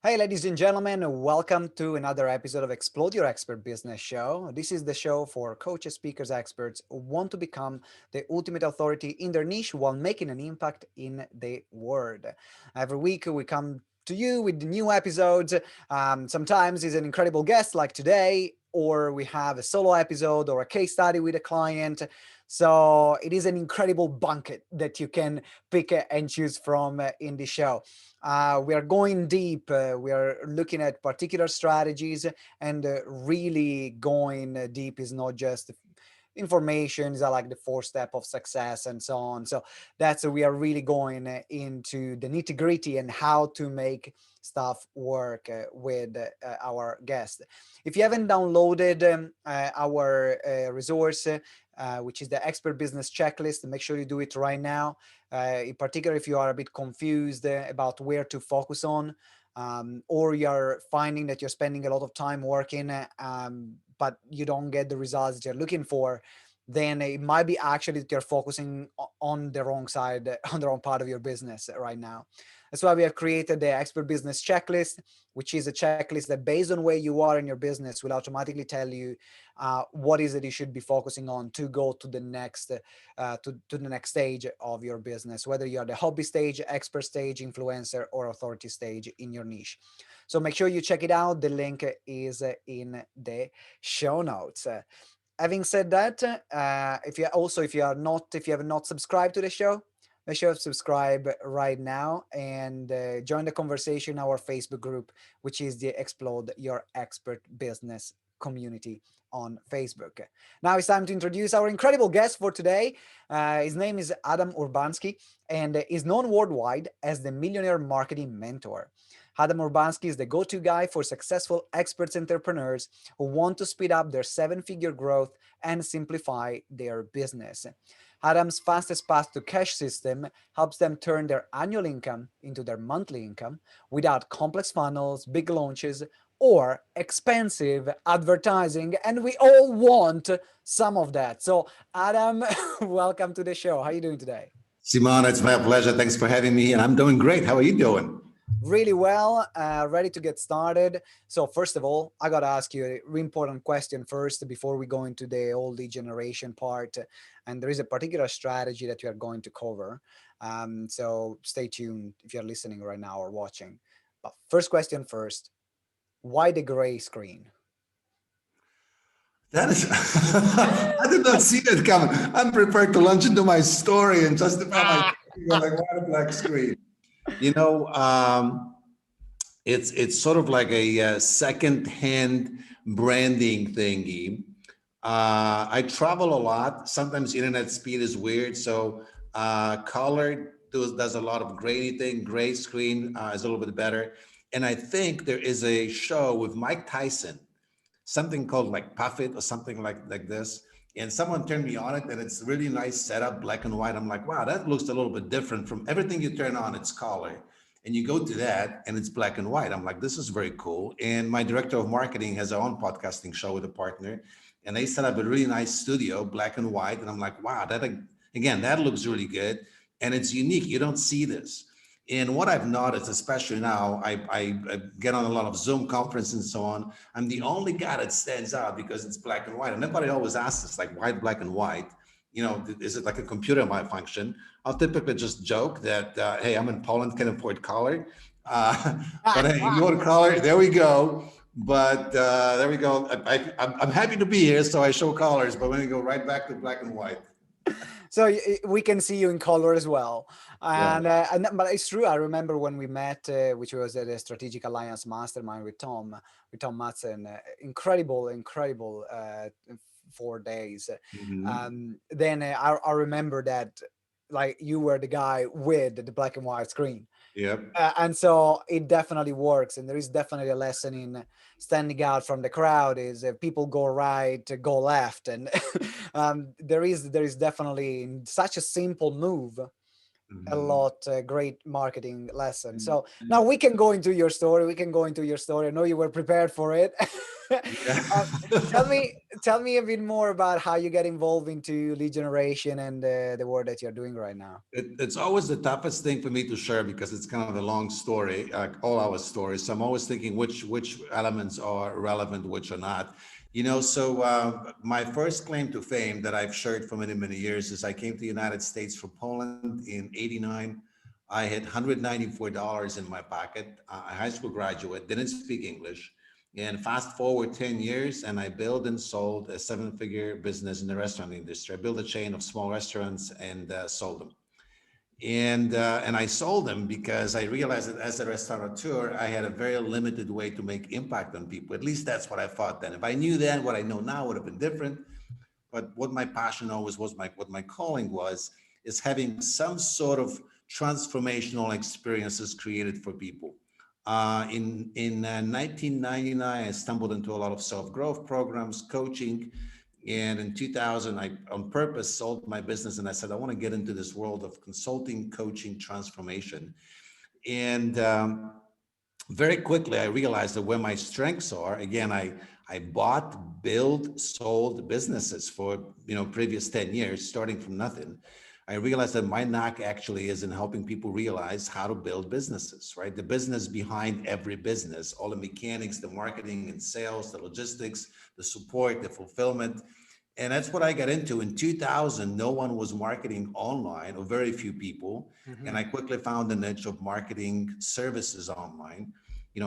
Hey, ladies and gentlemen, welcome to another episode of Explode Your Expert Business Show. This is the show for coaches, speakers, experts who want to become the ultimate authority in their niche while making an impact in the world. Every week, we come to you with new episodes. Sometimes it's an incredible guest like today, or we have a solo episode or a case study with a client. So it is an incredible bucket that you can pick and choose from in the show. We are going deep. We are looking at particular strategies, and really going deep is not just information, is like the four step of success and so on. So that's we are really going into the nitty gritty and how to make stuff work with our guest. If you haven't downloaded our resource, which is the Expert Business Checklist, make sure you do it right now. In particular, if you are a bit confused about where to focus on, or you're finding that you're spending a lot of time working, but you don't get the results that you're looking for, then it might be actually that you're focusing on the wrong side, on the wrong part of your business right now. That's why we have created the Expert Business Checklist, which is a checklist that based on where you are in your business will automatically tell you what is it you should be focusing on to go to the next to the next stage of your business, whether you're the hobby stage, expert stage, influencer, or authority stage in your niche. So make sure you check it out. The link is in the show notes. Having said that, if you have not subscribed to the show, make sure to subscribe right now and join the conversation in our Facebook group, which is the Explode Your Expert Business community on Facebook. Now it's time to introduce our incredible guest for today. His name is Adam Urbanski and is known worldwide as the Millionaire Marketing Mentor. Adam Urbanski is the go-to guy for successful experts entrepreneurs who want to speed up their seven-figure growth and simplify their business. Adam's fastest path to cash system helps them turn their annual income into their monthly income without complex funnels, big launches, or expensive advertising. And we all want some of that. So Adam, welcome to the show. How are you doing today? Simone, it's my pleasure. Thanks for having me. And I'm doing great. How are you doing? Really well, ready to get started. So first of all, I got to ask you a really important question first before we go into the old lead generation part. And there is a particular strategy that we are going to cover. So stay tuned if you're listening right now or watching. But first question first, why the gray screen? That is, I did not see that coming. I'm prepared to launch into my story and justify my like, why the black screen? You know, it's sort of like a second-hand branding thingy. I travel a lot. Sometimes internet speed is weird, so color does a lot of grainy thing. Gray screen is a little bit better. And I think there is a show with Mike Tyson, something called like Puff It or something like this. And someone turned me on it, and it's really nice setup, black and white. I'm like, wow, that looks a little bit different from everything you turn on. It's color, and you go to that, and it's black and white. I'm like, this is very cool. And my director of marketing has our own podcasting show with a partner, and they set up a really nice studio, black and white. And I'm like, wow, that again, that looks really good, and it's unique. You don't see this. And what I've noticed, especially now, I get on a lot of Zoom conferences and so on. I'm the only guy that stands out because it's black and white. And everybody always asks us, like, why black and white? You know, is it like a computer malfunction? I'll typically just joke that, hey, I'm in Poland, can afford color. But hey, if you want color, there we go. But there we go. I'm happy to be here, so I show colors, but we're going to go right back to black and white. So we can see you in color as well, Yeah. and but it's true. I remember when we met, which was at a strategic alliance mastermind with Tom Matson. Incredible 4 days. Mhm. Then I remember that like you were the guy with the black and white screen. Yep. And so it definitely works, and there is definitely a lesson in standing out from the crowd. Is people go right, go left, and there is definitely in such a simple move a Mhm. lot great marketing lesson. So now we can go into your story. We can go into your story. I know you were prepared for it. Yeah. Um, tell me, tell me a bit more about how you get involved into lead generation and the work that you're doing right now. It's always the toughest thing for me to share because it's kind of a long story, like all our stories. So I'm always thinking which elements are relevant, which are not. My first claim to fame that I've shared for many, many years is I came to the United States from Poland in '89. I had $194 in my pocket, a high school graduate, didn't speak English. And fast forward 10 years, and I built and sold a seven-figure business in the restaurant industry. I built a chain of small restaurants and sold them. And I sold them because I realized that as a restaurateur, I had a very limited way to make impact on people. At least that's what I thought then. If I knew then, what I know now would have been different. But what my passion always was, what my calling was, is having some sort of transformational experiences created for people. In 1999, I stumbled into a lot of self-growth programs, coaching, and in 2000, I on purpose sold my business and I said, I want to get into this world of consulting, coaching, transformation. And very quickly, I realized that where my strengths are, again, I bought, built, sold businesses for previous 10 years, starting from nothing. I realized that my knack actually is in helping people realize how to build businesses, right? The business behind every business, all the mechanics, the marketing and sales, the logistics, the support, the fulfillment. And that's what I got into. In 2000, no one was marketing online, or very few people. And Mhm. I quickly found a niche of marketing services online,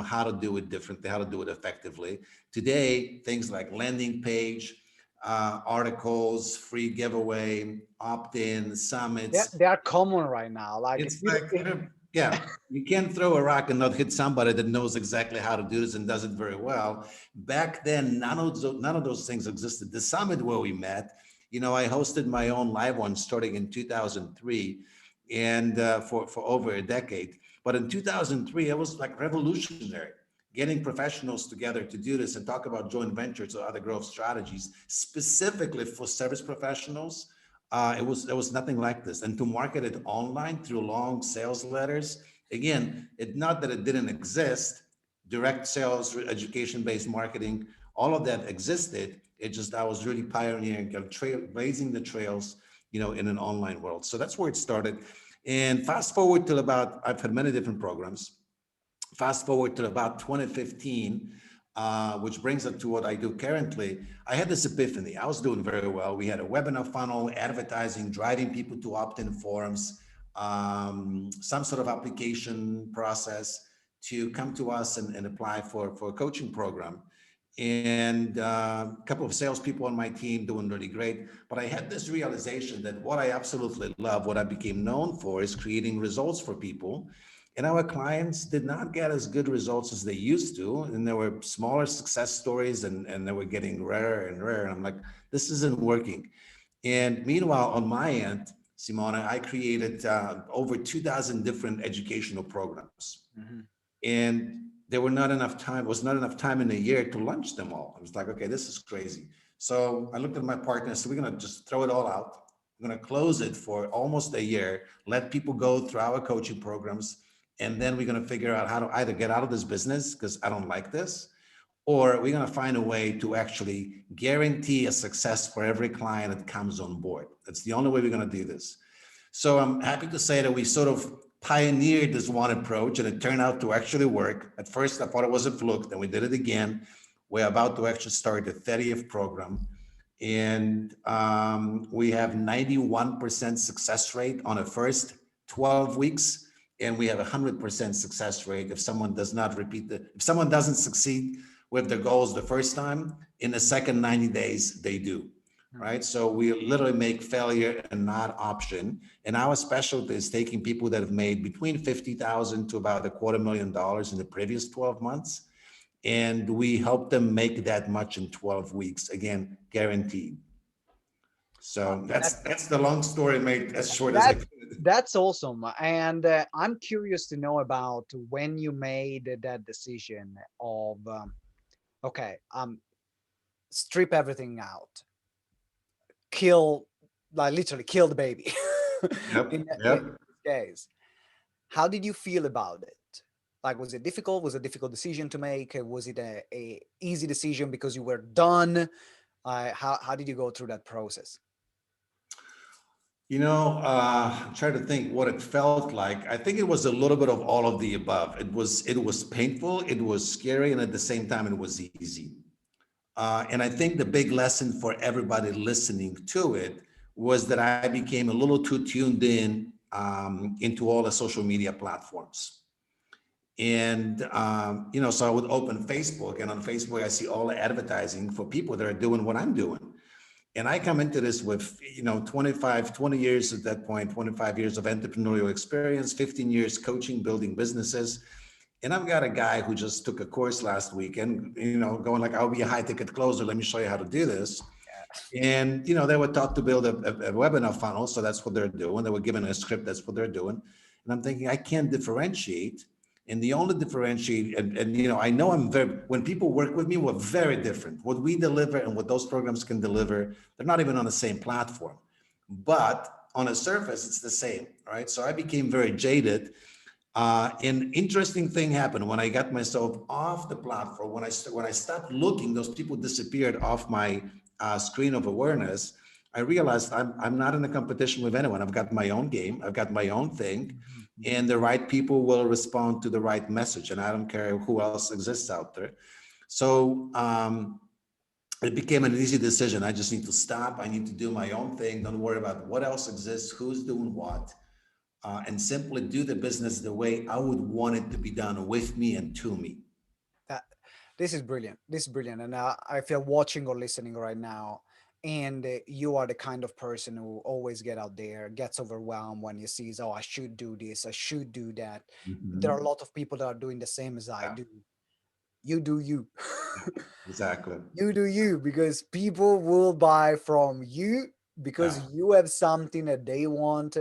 how to do it differently, how to do it effectively. Today, things like landing page, articles, free giveaway, opt-in, summits. They are common right now. Like if It's you, like, yeah, you can't throw a rock and not hit somebody that knows exactly how to do this and does it very well. Back then, none of those things existed. The summit where we met, I hosted my own live one starting in 2003 and for over a decade. But in 2003, it was like revolutionary. Getting professionals together to do this and talk about joint ventures or other growth strategies specifically for service professionals, it was nothing like this. And to market it online through long sales letters, again, it not that it didn't exist, direct sales, education-based marketing, all of that existed. It just I was really pioneering, blazing the trails, in an online world. So that's where it started. And fast forward till about, I've had many different programs. Fast forward to about 2015, which brings us to what I do currently. I had this epiphany. I was doing very well. We had a webinar funnel, advertising, driving people to opt-in forums, some sort of application process to come to us and apply for a coaching program. And a couple of salespeople on my team doing really great. But I had this realization that what I absolutely love, what I became known for, is creating results for people. And our clients did not get as good results as they used to. And there were smaller success stories and they were getting rarer and rarer. And I'm like, this isn't working. And meanwhile, on my end, Simona, I created over 2,000 different educational programs. Mhm. And there were not enough time, was not enough time in a year to launch them all. I was like, okay, this is crazy. So I looked at my partner and said, we're going to just throw it all out. We're going to close it for almost a year, let people go through our coaching programs. And then we're going to figure out how to either get out of this business because I don't like this, or we're going to find a way to actually guarantee a success for every client that comes on board. That's the only way we're going to do this. So I'm happy to say that we sort of pioneered this one approach and it turned out to actually work. At first, I thought it was a fluke, then we did it again. We're about to actually start the 30th program. And we have 91% success rate on the first 12 weeks. And we have 100% success rate if someone does not if someone doesn't succeed with their goals the first time, in the second 90 days, they do. Mhm. Right. So we literally make failure and not option. And our specialty is taking people that have made between 50,000 to about $250,000 in the previous 12 months. And we help them make that much in 12 weeks, again, guaranteed. Uh, So that that's the long story made as short as I that could. that's awesome. And I'm curious to know about when you made that decision of okay, strip everything out, kill, like literally kill the baby. Yep. in Yep. this case, how did you feel about it? Like, was it difficult? Was it a difficult decision to make? Was it a easy decision because you were done? How did you go through that process? I'm trying to think what it felt like. I think it was a little bit of all of the above. It was painful, it was scary, and at the same time, it was easy. And I think the big lesson for everybody listening to it was that I became a little too tuned in into all the social media platforms. And, so I would open Facebook, and on Facebook, I see all the advertising for people that are doing what I'm doing. And I come into this with, 20 years at that point, 25 years of entrepreneurial experience, 15 years coaching, building businesses. And I've got a guy who just took a course last weekend, going like, I'll be a high ticket closer. Let me show you how to do this. And, they were taught to build a webinar funnel. So that's what they're doing. They were given a script. That's what they're doing. And I'm thinking, I can't differentiate. And the only differentiate, and I know when people work with me, we're very different. What we deliver and what those programs can deliver, they're not even on the same platform. But on a surface, it's the same, right? So I became very jaded. An interesting thing happened when I got myself off the platform. When I stopped looking, those people disappeared off my screen of awareness. I realized I'm not in a competition with anyone. I've got my own game. I've got my own thing, and the right people will respond to the right message. And I don't care who else exists out there. So it became an easy decision. I just need to stop. I need to do my own thing. Don't worry about what else exists, who's doing what. And simply do the business the way I would want it to be done with me and to me. That this is brilliant. This is brilliant, and I feel watching or listening right now. And you are the kind of person who always get out there, gets overwhelmed when you sees, oh, I should do this, I should do that. There are a Mhm. lot of people that are doing the same as I Yeah, do. You do you. yeah, exactly. You do you, because people will buy from you because Yeah, you have something that they want.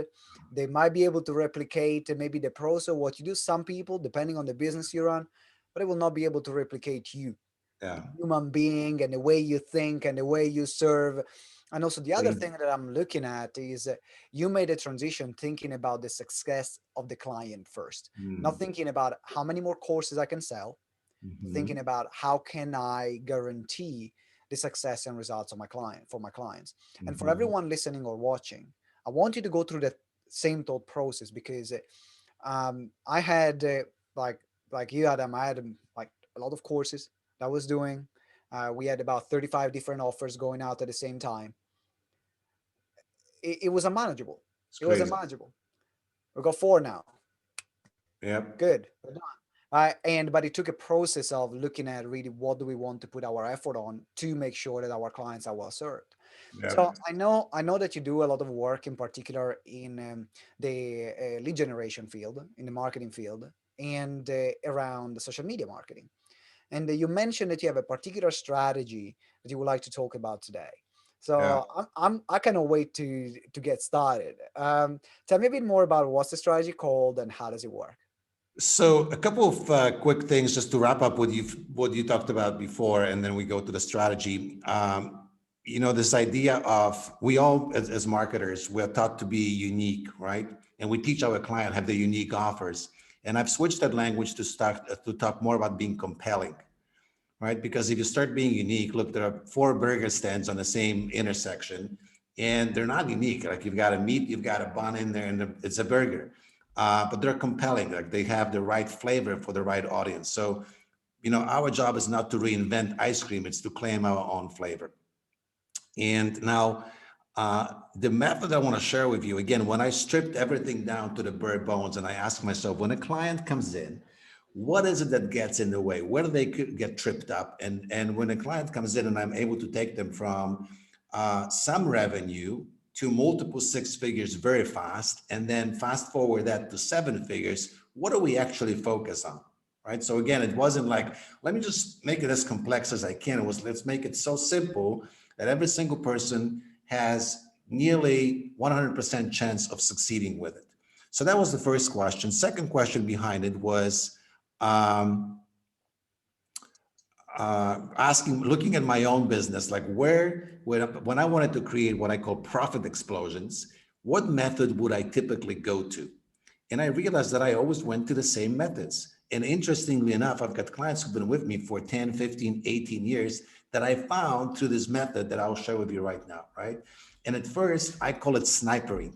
They might be able to replicate maybe the process what you do. Some people, depending on the business you run, but they will not be able to replicate you, the yeah. human being, and the way you think and the way you serve. And also the other Thank thing that I'm looking at is you made a transition thinking about the success of the client first, not you. thinking about how many more courses I can sell, thinking Mhm. about how can I guarantee the success and results of my clients. And for Mhm. everyone listening or watching, I want you to go through that same thought process, because I had like you, Adam, I had like a lot of courses that I was doing. We had about 35 different offers going out at the same time. It was unmanageable. It's It was crazy. unmanageable. We got four now. Yep. Good. We're done. But it took a process of looking at really what do we want to put our effort on to make sure that our clients are well served. So Yep. I know that you do a lot of work, in particular in the lead generation field, in the marketing field, and around the social media marketing. And you mentioned that you have a particular strategy that you would like to talk about today. Yeah. So I cannot wait to get started. Tell me a bit more about what's the strategy called and how does it work. So a couple of quick things just to wrap up what you talked about before, and then we go to the strategy. This idea of we all as marketers, we're taught to be unique, right? And we teach our client have the unique offers. And I've switched that language to start to talk more about being compelling, right? Because if you start being unique, look, there are four burger stands on the same intersection, and they're not unique. Like you've got a meat, you've got a bun in there, and it's a burger, but they're compelling. Like they have the right flavor for the right audience. So, our job is not to reinvent ice cream; it's to claim our own flavor. And now, the method I want to share with you again, when I stripped everything down to the bare bones, and I asked myself, when a client comes in, what is it that gets in the way? Where do they get tripped up? And when a client comes in, and I'm able to take them from some revenue to multiple six figures very fast, and then fast forward that to seven figures, what do we actually focus on? Right. So again, it wasn't like, let me just make it as complex as I can. It was, let's make it so simple that every single person has nearly 100% chance of succeeding with it. So that was the first question. Second question behind it was um, looking at my own business, like when I wanted to create what I call profit explosions, what method would I typically go to? And I realized that I always went to the same methods. And interestingly enough, I've got clients who've been with me for 10, 15, 18 years that I found through this method that I'll share with you right now, right? And at first, I call it snipering,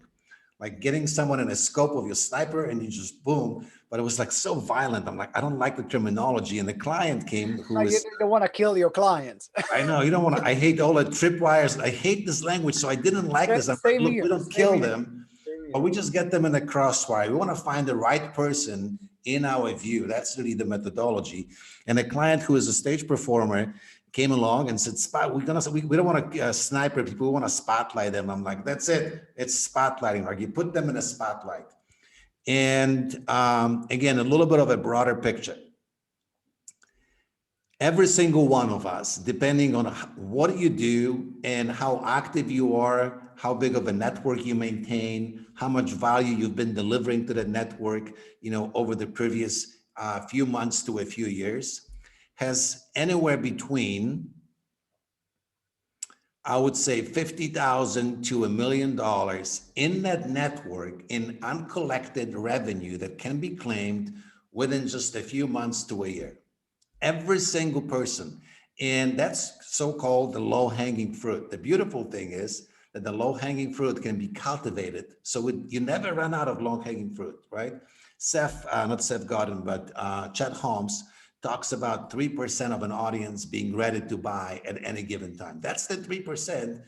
like getting someone in a scope of your sniper and you just boom. But it was like so violent. I'm like, I don't like the terminology. And the client came who You was, don't want to kill your clients. I know you don't want to, I hate all the tripwires. I hate this language. So I didn't like this. I'm like, Same look, we here. don't Same kill here. them, Same but here. we just get them in the crossfire. We want to find the right person in our view. That's really the methodology. And a client who is a stage performer came along and said, "Spot, we don't want to sniper people. We want to spotlight them." I'm like, "That's it. It's spotlighting. Like you put them in a spotlight." And again, a little bit of a broader picture. Every single one of us, depending on what you do and how active you are, how big of a network you maintain, how much value you've been delivering to the network, over the previous few months to a few years, has anywhere between, I would say, 50,000 to $1 million in that network in uncollected revenue that can be claimed within just a few months to a year. Every single person. And that's so-called the low-hanging fruit. The beautiful thing is that the low-hanging fruit can be cultivated. So you never run out of low-hanging fruit, right? Not Seth Godin, but Chet Holmes talks about 3% of an audience being ready to buy at any given time. That's the 3%.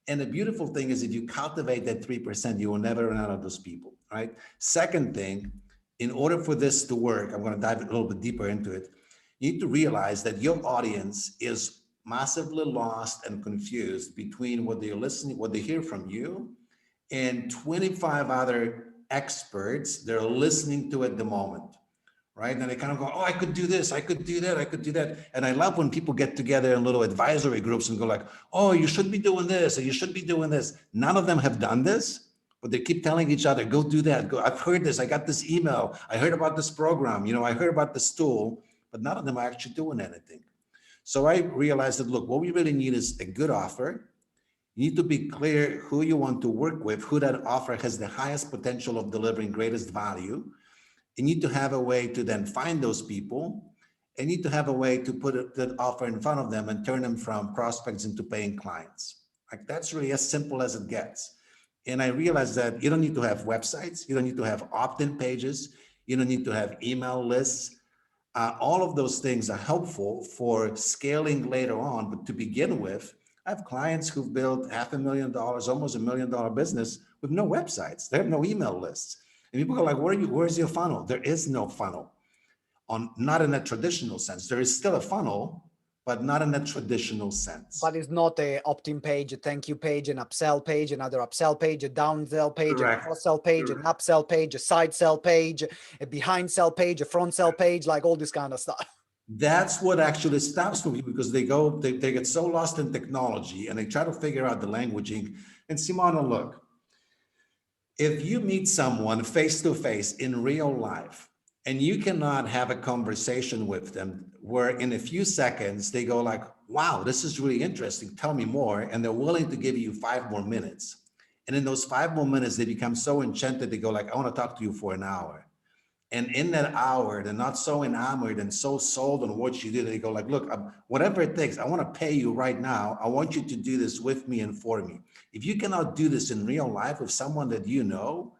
And the beautiful thing is if you cultivate that 3%, you will never run out of those people, right? Second thing, in order for this to work, I'm going to dive a little bit deeper into it. You need to realize that your audience is massively lost and confused between what they're listening, what they hear from you, and 25 other experts they're listening to at the moment, right? And they kind of go, oh, I could do this, I could do that, I could do that. And I love when people get together in little advisory groups and go like, oh, you should be doing this, or you should be doing this. None of them have done this, but they keep telling each other, go do that. Go, I've heard this, I got this email, I heard about this program, I heard about this tool, but none of them are actually doing anything. So I realized that, look, what we really need is a good offer. You need to be clear who you want to work with, who that offer has the highest potential of delivering greatest value. You need to have a way to then find those people. And you need to have a way to put that offer in front of them and turn them from prospects into paying clients. Like that's really as simple as it gets. And I realized that you don't need to have websites. You don't need to have opt-in pages. You don't need to have email lists. All of those things are helpful for scaling later on. But to begin with, I have clients who've built $500,000, almost $1 million business with no websites. They have no email lists. And people go like, where's your funnel? There is no funnel, not in a traditional sense. There is still a funnel, but not in a traditional sense. But it's not a opt-in page, a thank you page, an upsell page, another upsell page, a downsell page, a Correct. cross-sell page, an upsell page, a side sell page, a behind sell page, a front sell page, like all this kind of stuff. That's what actually stops me because they get so lost in technology and they try to figure out the languaging. And Simona, look, if you meet someone face to face in real life and you cannot have a conversation with them where in a few seconds they go like, wow, this is really interesting, tell me more, and they're willing to give you 5 more minutes, and in those 5 more minutes they become so enchanted they go like, I want to talk to you for an hour. And in that hour, they're not so enamored and so sold on what you do. They go like, look, whatever it takes, I want to pay you right now. I want you to do this with me and for me. If you cannot do this in real life with someone that you know,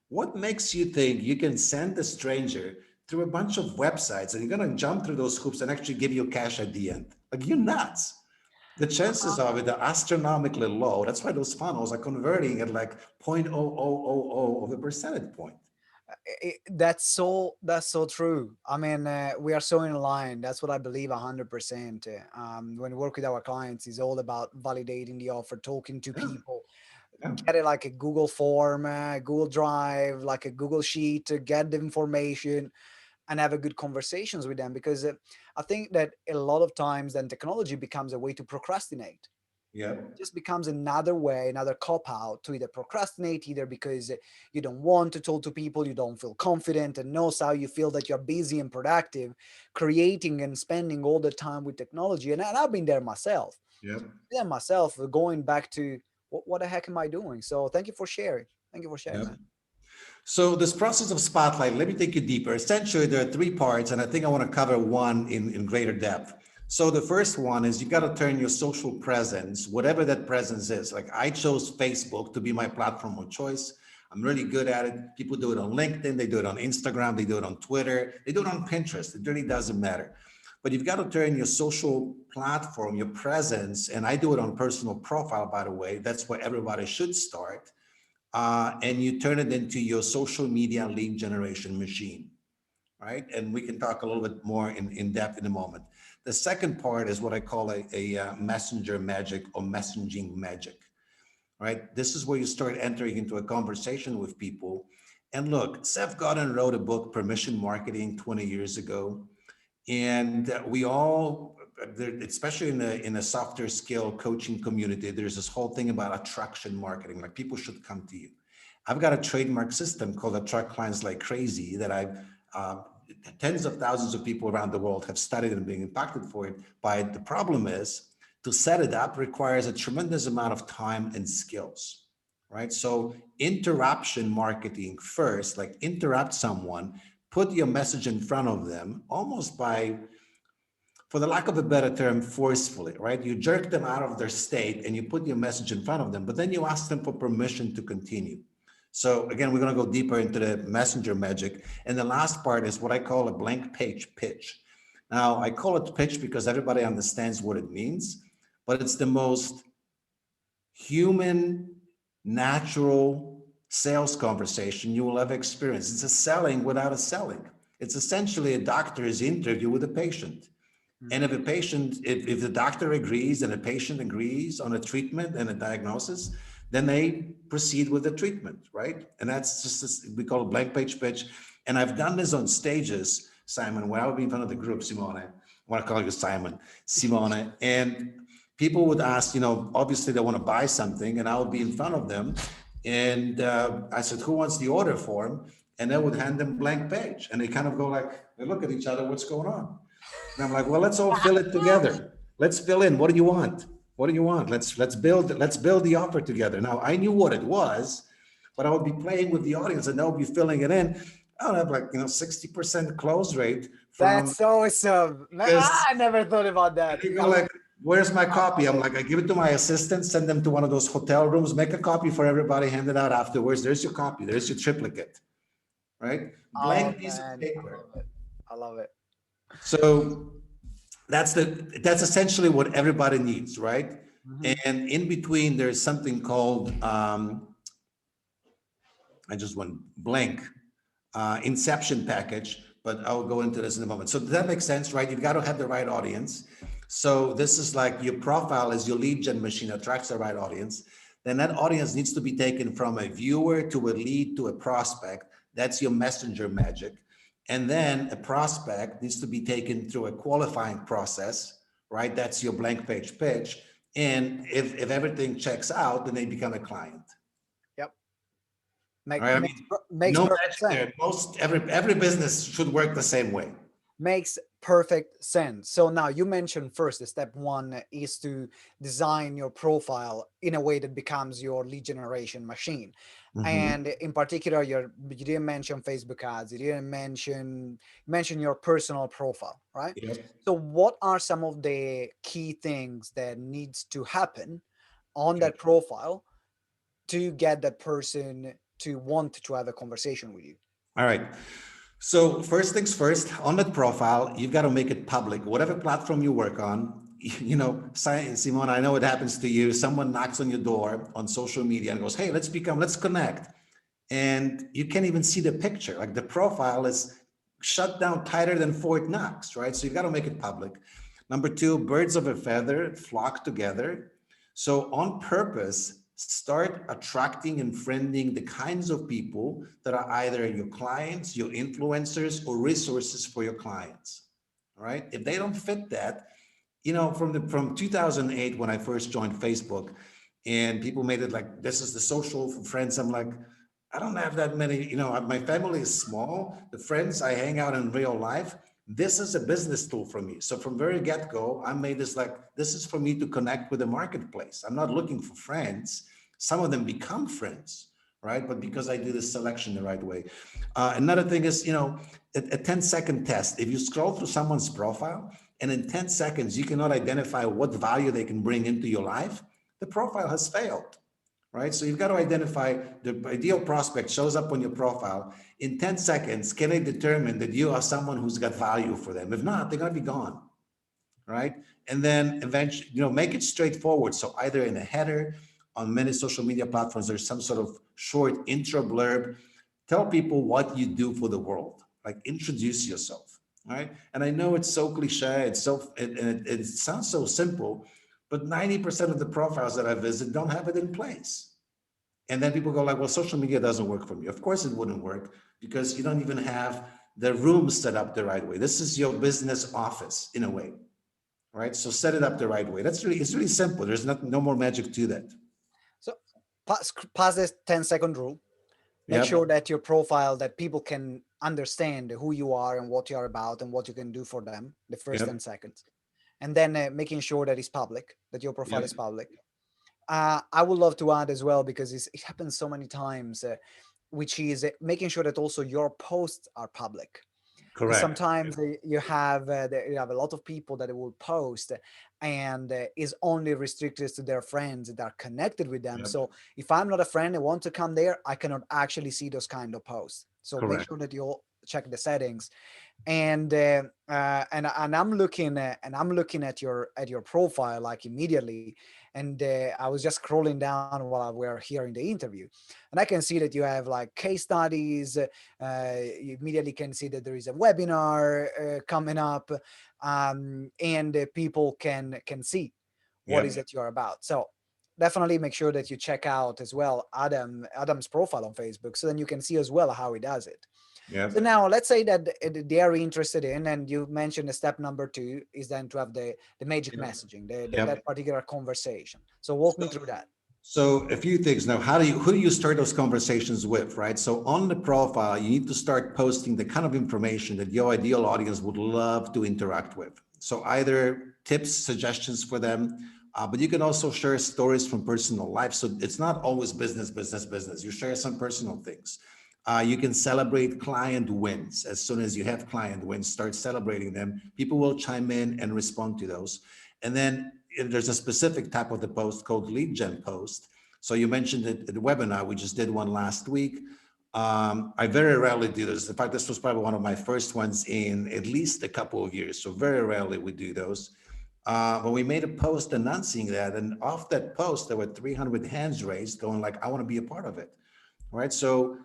what makes you think you can send a stranger through a bunch of websites and you're going to jump through those hoops and actually give you cash at the end? Like, you're nuts. The chances of it are astronomically low. That's why those funnels are converting at like 0.0000 of a percentage point. That's so true. I mean, we are so in line. That's what I believe 100%. When we work with our clients, it's all about validating the offer, talking to Yeah, people, yeah. get it like a Google form, Google Drive, like a Google Sheet to get the information and have a good conversations with them. Because I think that a lot of times then technology becomes a way to procrastinate. Yeah. Just becomes another way, another cop out to either procrastinate, either because you don't want to talk to people, you don't feel confident, and knows how you feel that you're busy and productive, creating and spending all the time with technology. And I've been there myself. Yep. Yeah, myself going back to what the heck am I doing? So thank you for sharing. Thank you for sharing, Yep. man. So this process of spotlight, let me take you deeper. Essentially, there are three parts, and I think I want to cover one in greater depth. So the first one is you got to turn your social presence, whatever that presence is. Like I chose Facebook to be my platform of choice. I'm really good at it. People do it on LinkedIn, they do it on Instagram, they do it on Twitter, they do it on Pinterest. It really doesn't matter. But you've got to turn your social platform, your presence, and I do it on personal profile, by the way. That's where everybody should start. And you turn it into your social media lead generation machine, right? And we can talk a little bit more in depth in a moment. The second part is what I call a messenger magic or messaging magic, right? This is where you start entering into a conversation with people. And look, Seth Godin wrote a book, Permission Marketing, 20 years ago. And we all, especially in a softer skill coaching community, there's this whole thing about attraction marketing, like people should come to you. I've got a trademark system called Attract Clients Like Crazy that I've tens of thousands of people around the world have studied and being impacted for it. But the problem is to set it up requires a tremendous amount of time and skills, right? So interruption marketing first, like interrupt someone, put your message in front of them almost by, for the lack of a better term, forcefully, right? You jerk them out of their state and you put your message in front of them, but then you ask them for permission to continue. So again, we're going to go deeper into the messenger magic. And the last part is what I call a blank page pitch. Now, I call it pitch because everybody understands what it means, but it's the most human, natural sales conversation you will ever experience. It's a selling without a selling. It's essentially a doctor's interview with a patient. And if a patient, if the doctor agrees and a patient agrees on a treatment and a diagnosis, then they proceed with the treatment, right? And that's just this, we call it blank page pitch. And I've done this on stages, Simon, where I would be in front of the group, Simone. I want to call you Simone. And people would ask, obviously they want to buy something, and I would be in front of them. And I said, who wants the order form? And I would hand them blank page. And they kind of go like, they look at each other, what's going on? And I'm like, well, let's all fill it together. Let's fill in. What do you want? What do you want? Let's build the offer together. Now, I knew what it was, but I would be playing with the audience and they'll be filling it in. I would have 60% close rate. That's awesome. I never thought about that. You go like, where's my copy? I'm like, I give it to my assistant, send them to one of those hotel rooms, make a copy for everybody, hand it out afterwards. There's your copy. There's your triplicate, right? Blank piece of paper. I love it. So that's essentially what everybody needs, right? Mm-hmm. And in between, there's something called, I just went blank, inception package, but I'll go into this in a moment. So does that make sense, right? You've got to have the right audience. So this is like your profile is your lead gen machine, attracts the right audience. Then that audience needs to be taken from a viewer to a lead to a prospect. That's your messenger magic. And then a prospect needs to be taken through a qualifying process, right? That's your blank page pitch. And if everything checks out, then they become a client. Yep. Makes no magic there. Every business should work the same way. Makes perfect sense. So now you mentioned first, the step one is to design your profile in a way that becomes your lead generation machine. Mm-hmm. And in particular, you didn't mention Facebook ads, you didn't mention your personal profile, right? Yep. So what are some of the key things that needs to happen on that profile to get that person to want to have a conversation with you? All right. So first things first, on that profile, you've got to make it public. Whatever platform you work on, Simone, I know it happens to you. Someone knocks on your door on social media and goes, hey, let's connect. And you can't even see the picture. Like the profile is shut down tighter than Fort Knox, right? So you've got to make it public. Number two, birds of a feather flock together. So on purpose, start attracting and friending the kinds of people that are either your clients, your influencers, or resources for your clients. All right. If they don't fit that, from 2008, when I first joined Facebook and people made it like, this is the social for friends. I'm like, I don't have that many, my family is small. The friends I hang out in real life, this is a business tool for me. So from very get-go, I made this like, this is for me to connect with the marketplace. I'm not looking for friends. Some of them become friends, right? But because I do the selection the right way. Another thing is, a 10-second test. If you scroll through someone's profile and in 10 seconds you cannot identify what value they can bring into your life, the profile has failed, right? So you've got to identify the ideal prospect shows up on your profile. In 10 seconds, can they determine that you are someone who's got value for them? If not, they're going to be gone, right? And then eventually, make it straightforward. So either in a header, on many social media platforms, there's some sort of short intro blurb. Tell people what you do for the world. Like introduce yourself, right? And I know it's so cliche. It sounds so simple, but 90% of the profiles that I visit don't have it in place. And then people go like, well, social media doesn't work for me. Of course it wouldn't work because you don't even have the room set up the right way. This is your business office in a way, right? So set it up the right way. It's really simple. There's no more magic to that. So pass this 10-second rule. Make sure Yep. that your profile, that people can understand who you are and what you're about and what you can do for them, the first 10 Yep. seconds. And then making sure that it's public, that your profile is Yep. public. I would love to add as well, because it happens so many times, which is making sure that also your posts are public. Because Correct. sometimes you have a lot of people that will post and is only restricted to their friends that are connected with them. Yep. So if I'm not a friend and want to come there, I cannot actually see those kind of posts. So make Correct. sure that you check the settings. And I'm looking at your profile like immediately, and I was just scrolling down while we were here in the interview, and I can see that you have like case studies. You immediately can see that there is a webinar coming up, and people can see what is Yep. it you're about. So definitely make sure that you check out as well Adam's profile on Facebook, so then you can see as well how he does it. So Yep. now let's say that they are interested in, and you mentioned the step number 2 is then to have the magic Yep. messaging, Yep. that particular conversation. So walk me through that. So a few things now. Who do you start those conversations with, right? So on the profile, you need to start posting the kind of information that your ideal audience would love to interact with. So either tips, suggestions for them, but you can also share stories from personal life. So it's not always business, business, business. You share some personal things. You can celebrate client wins. As soon as you have client wins, start celebrating them. People will chime in and respond to those. And then there's a specific type of the post called lead gen post. So you mentioned it at the webinar. We just did one last week. I very rarely do this. In fact, this was probably one of my first ones in at least a couple of years. So very rarely we do those. But we made a post announcing that, and off that post, there were 300 hands raised going like, I want to be a part of it, right? So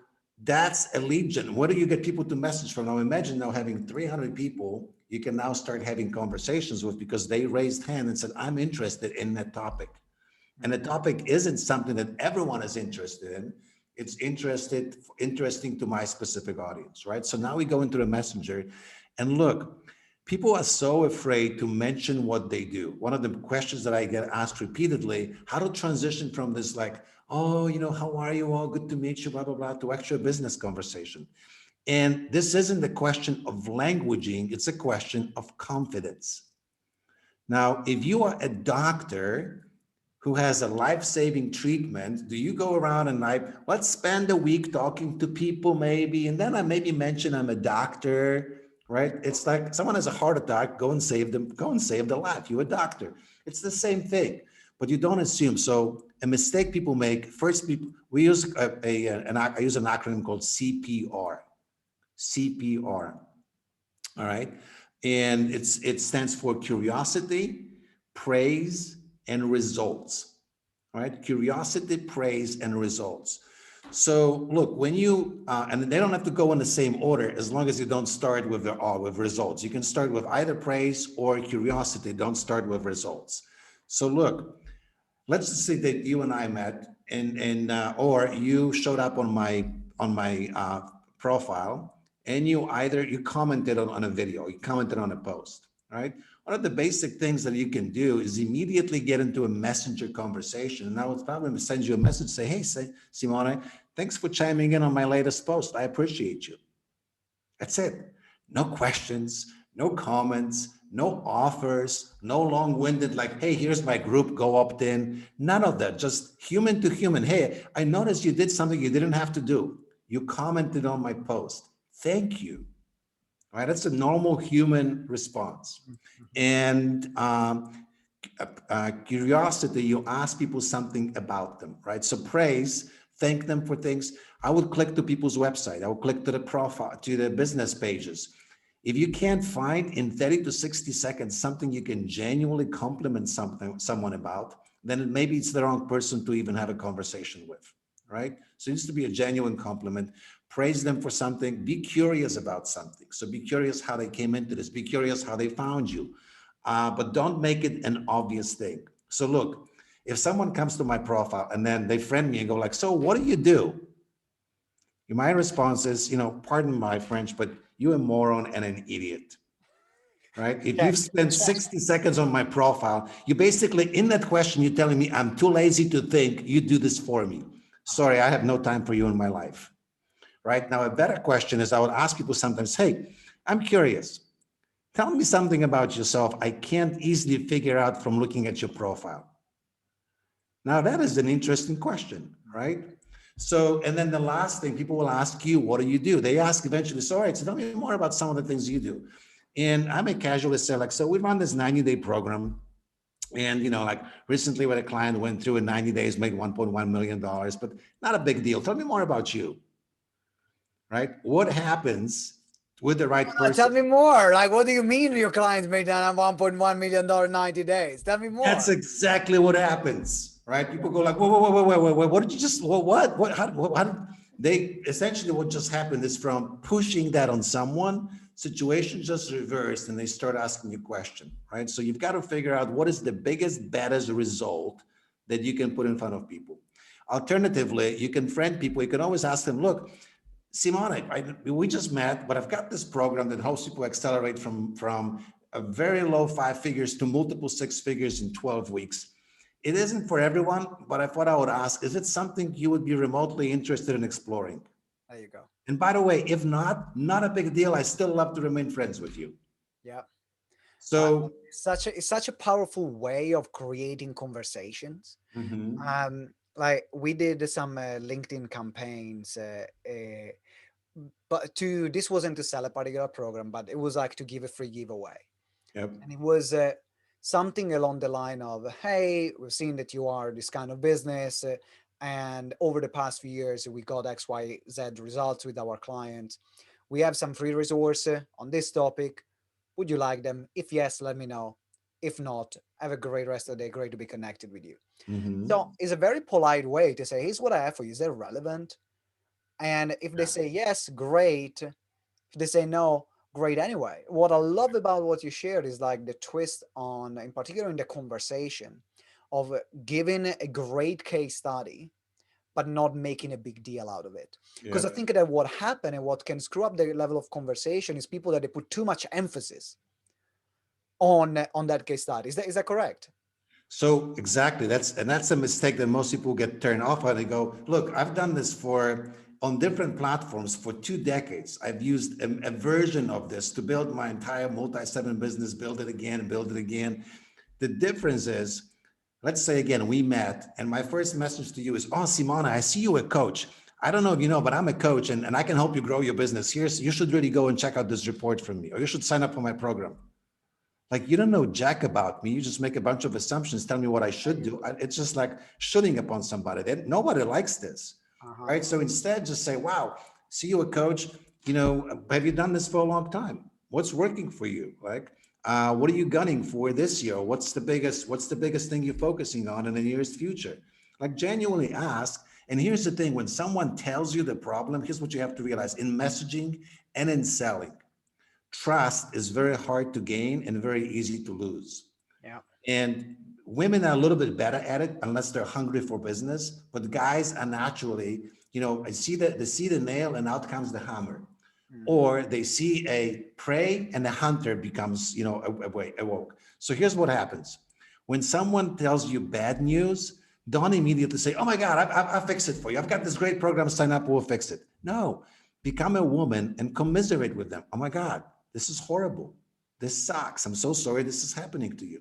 that's a lead gen. Where do you get people to message from? Now imagine now having 300 people you can now start having conversations with because they raised hand and said, I'm interested in that topic. And the Mhm. topic isn't something that everyone is interested in. It's interesting to my specific audience, right? So now we go into the messenger and look, people are so afraid to mention what they do. One of the questions that I get asked repeatedly, how to transition from this like, oh, how are you all? Good to meet you, blah, blah, blah, to actual business conversation. And this isn't a question of languaging, it's a question of confidence. Now, if you are a doctor who has a life-saving treatment, do you go around and like, let's spend a week talking to people maybe, and then I maybe mention I'm a doctor, right? It's like someone has a heart attack, go and save them, go and save their life. You're a doctor. It's the same thing, but you don't assume. So a mistake people make, first people, we use I use an acronym called CPR. CPR. All right. And it stands for curiosity, praise, and results. All right. Curiosity, praise, and results. So look, when you, and they don't have to go in the same order as long as you don't start with with results. You can start with either praise or curiosity. Don't start with results. So look, let's just say that you and I met and or you showed up on my profile and you commented on a video, you commented on a post, right? One of the basic things that you can do is immediately get into a messenger conversation. And I will probably send you a message, say, hey, Simone, thanks for chiming in on my latest post. I appreciate you. That's it. No questions, No comments, no offers, no long-winded like, hey, here's my group, go opt in. None of that, just human to human. Hey, I noticed you did something you didn't have to do. You commented on my post. Thank you. Right? That's a normal human response. Mhm. And curiosity, you ask people something about them, right? So praise, thank them for things. I would click to people's website. I would click to the profile, to the business pages. If you can't find in 30 to 60 seconds something you can genuinely compliment someone about, then maybe it's the wrong person to even have a conversation with, right? So it needs to be a genuine compliment. Praise them for something. Be curious about something. So be curious how they came into this. Be curious how they found you. But don't make it an obvious thing. So look, if someone comes to my profile and then they friend me and go like, so what do you do? My response is, pardon my French, but you a moron and an idiot, right? If Check, you've spent check. 60 seconds on my profile, you basically, in that question, you're telling me I'm too lazy to think, you do this for me. Sorry, I have no time for you in my life, right? Now, a better question is I would ask people sometimes, hey, I'm curious. Tell me something about yourself I can't easily figure out from looking at your profile. Now, that is an interesting question, Mhm. right? So, and then the last thing people will ask you, what do you do? They ask eventually, so, all right, so tell me more about some of the things you do. And I may casually say, like, so we run this 90-day program. And, like recently when a client went through in 90 days, made $1.1 million, but not a big deal. Tell me more about you, right? What happens with the right Tell person? me more. Like, what do you mean your clients made that $1.1 million 90 days? Tell me That's more. exactly what happens, right? Yeah. People go like, whoa, whoa, whoa, whoa, whoa, whoa, whoa, what did you just, what, how did they, essentially what just happened is from pushing that on someone, situation just reversed and they start asking you question, right? So you've got to figure out what is the biggest, baddest result that you can put in front of people. Alternatively, you can friend people. You can always ask them, look, Simone, we just met, but I've got this program that helps people accelerate from a very low 5 figures to multiple 6 figures in 12 weeks. It isn't for everyone, but I thought I would ask, is it something you would be remotely interested in exploring? There you go. And by the way, if not, not a big deal. I still love to remain friends with you. Yeah. Uh, So, it's such a powerful way of creating conversations. mhm, Like we did some LinkedIn campaigns, but to this wasn't to sell a particular program, but it was like to give a free giveaway. yep, And it was something along the line of, hey, we've seen that you are this kind of business, and over the past few years we got XYZ results with our clients. We have some free resource on this topic. Would you like them? If yes, let me know. If not, have a great rest of the day. Great to be connected with you. So mhm, it's a very polite way to say, here's what I have for you. Is that relevant? And if they yeah, say yes, great. If they say no, great anyway. What I love about what you shared is like the twist on, in particular in the conversation, of giving a great case study, but not making a big deal out of it. Because I yep. think that what happened and what can screw up the level of conversation is people that they put too much emphasis on that case study. Is that correct? So exactly, that's a mistake that most people get turned off by. They go, look, I've done this for on different platforms for 2 decades. I've used a version of this to build my entire multi-seven business, build it again and build it again. The difference is, let's say again, we met, and my first message to you is, oh, Simona, I see you a coach. I don't know if you know, but I'm a coach and I can help you grow your business. Here's, you should really go and check out this report from me, or you should sign up for my program. Like, you don't know jack about me. You just make a bunch of assumptions, tell me what I There should you do. go. It's just like shooting upon somebody. Nobody likes this, Uh-huh. right? So instead, just say, wow, see you a coach. Have you done this for a long time? What's working for you? Like, what are you gunning for this year? What's the biggest thing you're focusing on in the nearest future? Like, genuinely ask. And here's the thing, when someone tells you the problem, here's what you have to realize in messaging and in selling. Trust is very hard to gain and very easy to lose. Yeah. And women are a little bit better at it unless they're hungry for business. But guys are naturally, I see that they see the nail and out comes the hammer. Mhm. Or they see a prey and the hunter becomes, awoke. So here's what happens. When someone tells you bad news, don't immediately say, oh my God, I'll fix it for you. I've got this great program, sign up, we'll fix it. No, become a woman and commiserate with them. Oh my God, this is horrible. This sucks. I'm so sorry this is happening to you.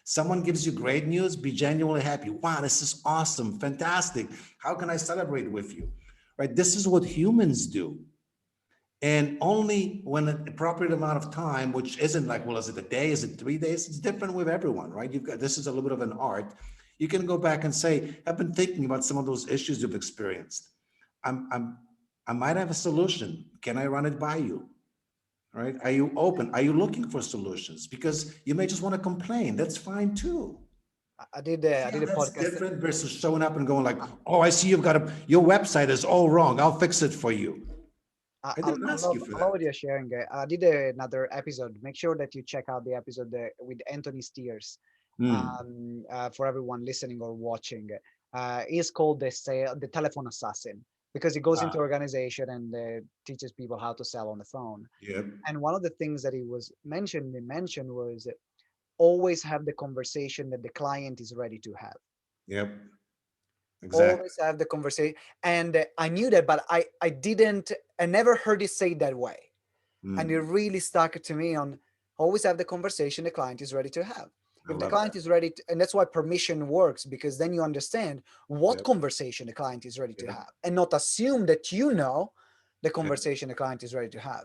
Someone gives you great news, be genuinely happy. Wow, this is awesome, fantastic. How can I celebrate with you? Right? This is what humans do. And only when an appropriate amount of time, which isn't like, well, is it a day? Is it 3 days? It's different with everyone, right? You've got, this is a little bit of an art. You can go back and say, I've been thinking about some of those issues you've experienced. I'm, I'm, I might have a solution. Can I run it by you? Right? Are you open? Are you looking for solutions? Because you may just want to complain. That's fine too. I See how did a that's podcast. different versus showing up and going like, oh, I see you've got your website is all wrong. I'll fix it for you. I didn't ask you for I love that. what you're sharing. I did another episode. Make sure that you check out the episode with Anthony Steers. Hmm. For everyone listening or watching, is called the telephone assassin, because he goes into Ah, organization and teaches people how to sell on the phone. yep, And one of the things that he mentioned was always have the conversation that the client is ready to have. yep, exactly. Always have the conversation. And I knew that, but I never heard it say that way. And it Hmm. really stuck to me on always have the conversation the client is ready to have. I If the love client that. is ready to, and that's why permission works, because then you understand what Yep, conversation the client is ready to yep, have and not assume that you know the yep. conversation the client is ready to have.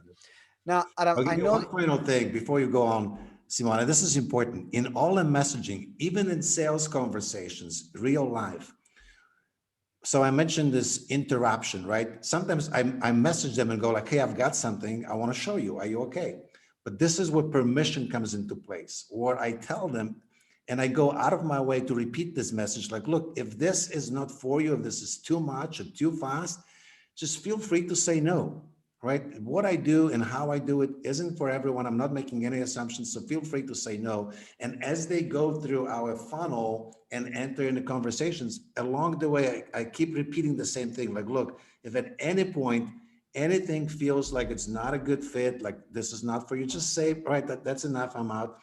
Now, Adam, I'll I give you know. one final thing before you go on, Simona. This is important. In all the messaging, even in sales conversations, real life. So I mentioned this interruption, right? Sometimes I message them and go like, hey, I've got something I want to show you. Are you okay? But this is where permission comes into place, or I tell them and I go out of my way to repeat this message like, look, if this is not for you, if this is too much or too fast, just feel free to say no, right? What I do and how I do it isn't for everyone. I'm not making any assumptions. So feel free to say no. And as they go through our funnel and enter into conversations along the way, I keep repeating the same thing. Like, look, if at any point anything feels like it's not a good fit, like this is not for you, just say, all right, that's enough. I'm out.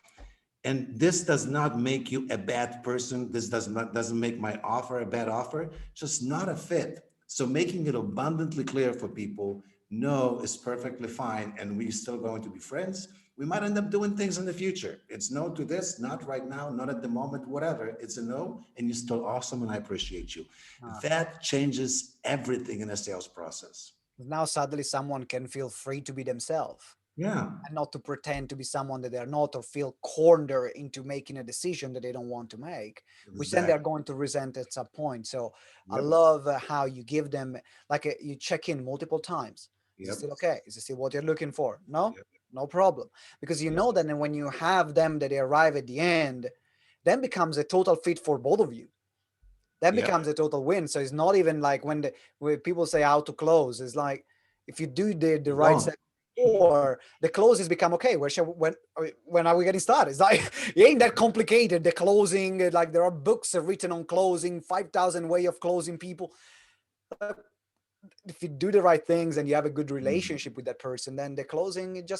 And this does not make you a bad person. This doesn't make my offer a bad offer. Just not a fit. So making it abundantly clear for people, no is perfectly fine, and we're still going to be friends. We might end up doing things in the future. It's no to this, not right now, not at the moment, whatever. It's a no, and you're still awesome, and I appreciate you. uh, That changes everything in a sales process. Now suddenly someone can feel free to be themselves Yeah, and not to pretend to be someone that they're not, or feel cornered into making a decision that they don't want to make, which then they're exactly. going to resent at some point. So I Yep, love how you give them, like, you check in multiple times. Is it yep, still okay? Is it still what you're looking for? No, yep, no problem. Because you yep, know that when you have them that they arrive at the end, then becomes a total fit for both of you. Then yep. becomes a total win. So it's not even like when people say how to close, it's like if you do the You right don't. step before, the closes become okay. When are we getting started? It's like it ain't that complicated. The closing, like there are books written on closing, 5,000 way of closing people. Like, if you do the right things and you have a good Mhm. relationship with that person, then the closing it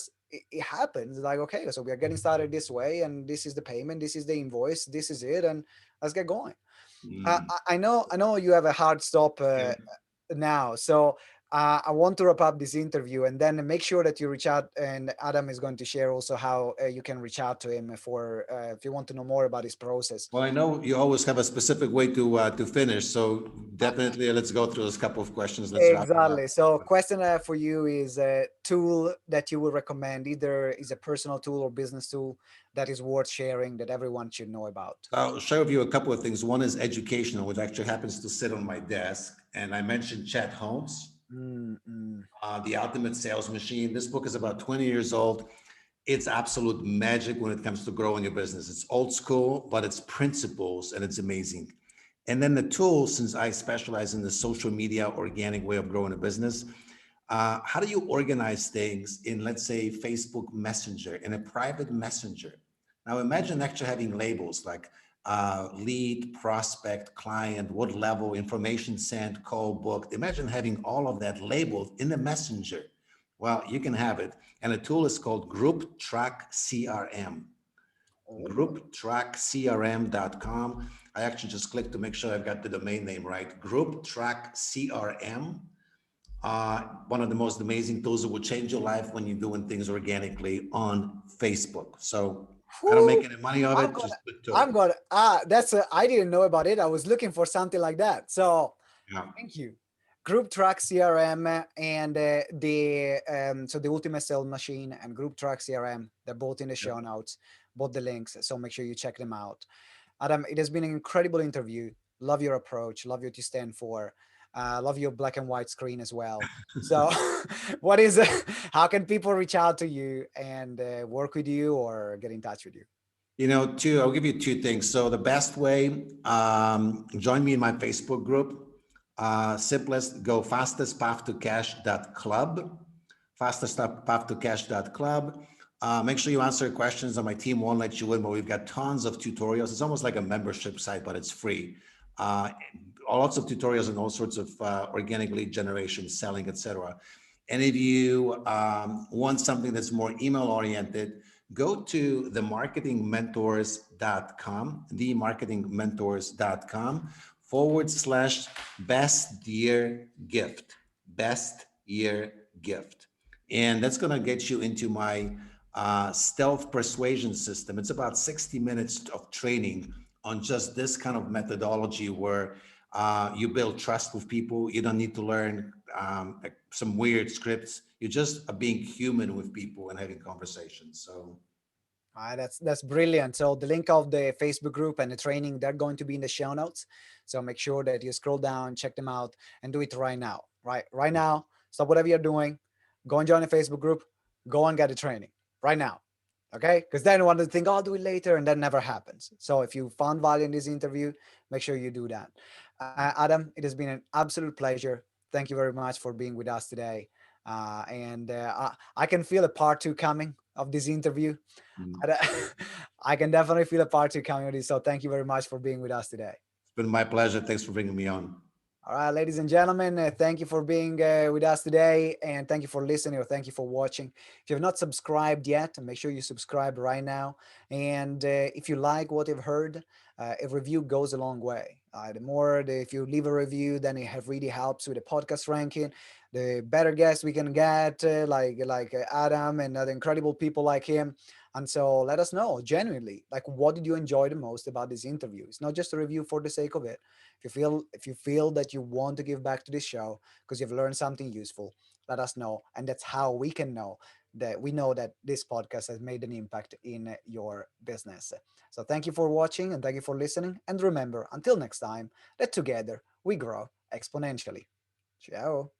happens. Like, okay, so we are getting started this way, and this is the payment, this is the invoice, this is it, and let's get going. Mm. I know you have a hard stop Yep. now, so I want to wrap up this interview, and then make sure that you reach out. And Adam is going to share also how you can reach out to him for if you want to know more about his process. Well, I know you always have a specific way to finish, so definitely let's go through this couple of questions. Let's wrap it up. Exactly. So, question for you is a tool that you would recommend. Either is a personal tool or business tool that is worth sharing that everyone should know about. I'll share with you a couple of things. One is educational, which actually happens to sit on my desk, and I mentioned Chet Holmes, Mm-mm. The Ultimate Sales Machine. This book is about 20 years old. It's absolute magic when it comes to growing a business. It's old school, but it's principles and it's amazing. And then the tools, since I specialize in the social media organic way of growing a business, how do you organize things in, let's say, Facebook Messenger, in a private messenger? Now imagine actually having labels like lead, prospect, client, what level, information sent, call, booked. Imagine having all of that labeled in the messenger. Well, you can have it. And the tool is called Group Track CRM. Oh, GroupTrackCRM.com. I actually just clicked to make sure I've got the domain name right. GroupTrackCRM.com. one of the most amazing tools that will change your life when you're doing things organically on Facebook. So I don't make Whew, any money of I'm it, gonna, just good tool. I'm gonna, that's, I didn't know about it. I was looking for something like that. So Yeah. thank you. Group Track CRM and so the Ultimate Sales Machine and Group Track CRM, they're both in the Yep. show notes, both the links. So make sure you check them out. Adam, it has been an incredible interview. Love your approach. Love what you stand for. Love your black and white screen as well. So, what is? How can people reach out to you and work with you or get in touch with you? I'll give you two things. So the best way, join me in my Facebook group. Simplest, go fastestpath2cash.club, fastestpath2cash.club. Make sure you answer questions, and my team won't let you in, but we've got tons of tutorials. It's almost like a membership site, but it's free. Uh, Lots of tutorials and all sorts of organic lead generation, selling, etc. And if you want something that's more email oriented, go to themarketingmentors.com, themarketingmentors.com /best year gift, best year gift. And that's going to get you into my stealth persuasion system. It's about 60 minutes of training on just this kind of methodology where you build trust with people. You don't need to learn like some weird scripts. You just are being human with people and having conversations. So That's brilliant. So the link of the Facebook group and the training, they're going to be in the show notes. So make sure that you scroll down, check them out, and do it right now. Right now. Stop whatever you're doing. Go and join the Facebook group. Go and get the training right now. Okay? Because then one of the think, "Oh, I'll do it later," and that never happens. So if you found value in this interview, make sure you do that. Adam, it has been an absolute pleasure. Thank you very much for being with us today. And I can feel a part two coming of this interview. mm, I can definitely feel a part two coming with this. So thank you very much for being with us today. it's been my pleasure. Thanks for bringing me on. All right, ladies and gentlemen, thank you for being with us today, and thank you for listening or thank you for watching. If you have not subscribed yet, make sure you subscribe right now. And if you like what you've heard, a review goes a long way. If you leave a review, then really helps with the podcast ranking. The better guests we can get, like Adam and other incredible people like him. And so let us know genuinely, like what did you enjoy the most about this interview? It's not just a review for the sake of it. If you feel that you want to give back to this show because you've learned something useful, let us know, and that's how we can know that we know that this podcast has made an impact in your business. So thank you for watching and thank you for listening, and remember, until next time, that together we grow exponentially. Ciao.